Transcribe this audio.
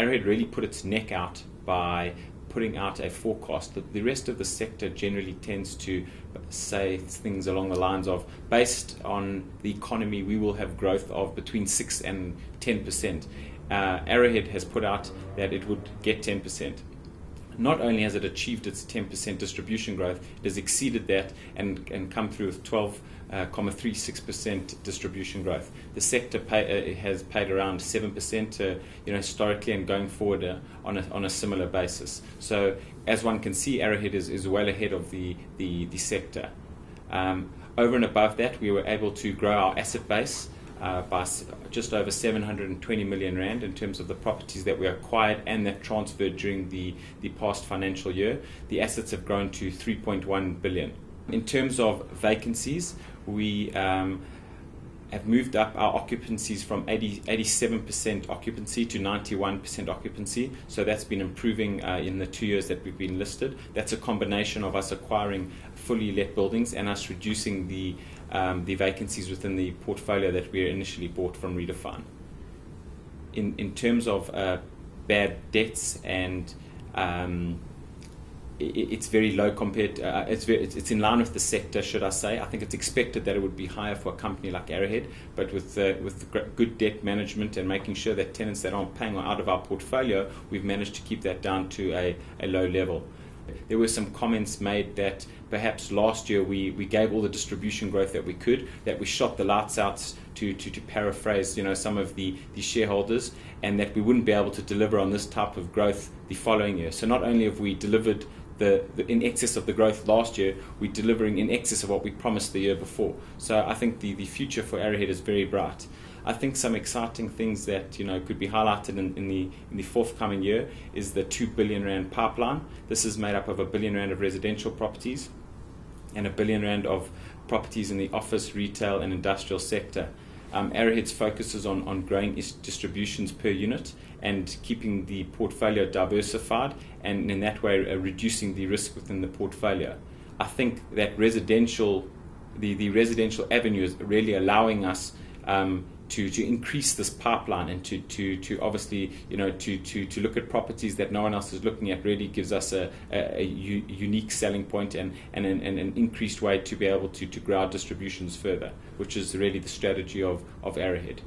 Arrowhead really put its neck out by putting out a forecast. The rest of the sector generally tends to say things along the lines of, based on the economy, we will have growth of between 6 and 10%. Arrowhead has put out that it would get 10%. Not only has it achieved its 10% distribution growth, it has exceeded that and come through with 12.36% distribution growth. The sector has paid around 7% historically, and going forward on a similar basis. So as one can see, Arrowhead is well ahead of the sector. Over and above that, we were able to grow our asset base by just over 720 million rand in terms of the properties that we acquired and that transferred during the past financial year. The assets have grown to 3.1 billion. In terms of vacancies, we have moved up our occupancies from 87% occupancy to 91% occupancy. So that's been improving in the 2 years that we've been listed. That's a combination of us acquiring fully let buildings and us reducing the vacancies within the portfolio that we initially bought from Redefine. In terms of bad debts, and it's very low compared. It's in line with the sector, should I say. I think it's expected that it would be higher for a company like Arrowhead, but with good debt management and making sure that tenants that aren't paying are out of our portfolio, we've managed to keep that down to a low level. There were some comments made that perhaps last year we gave all the distribution growth that we could, that we shot the lights out, to paraphrase some of the shareholders, and that we wouldn't be able to deliver on this type of growth the following year. So not only have we delivered in excess of the growth last year, we're delivering in excess of what we promised the year before. So I think the future for Arrowhead is very bright. I think some exciting things that could be highlighted in the forthcoming year is the 2 billion rand pipeline. This is made up of 1 billion rand of residential properties and 1 billion rand of properties in the office, retail and industrial sector. Arrowhead's focuses on growing its distributions per unit and keeping the portfolio diversified, and in that way reducing the risk within the portfolio. I think that the residential avenue is really allowing us to increase this pipeline, and to obviously to look at properties that no one else is looking at. Really gives us a unique selling point and an increased way to be able to grow our distributions further, which is really the strategy of Arrowhead.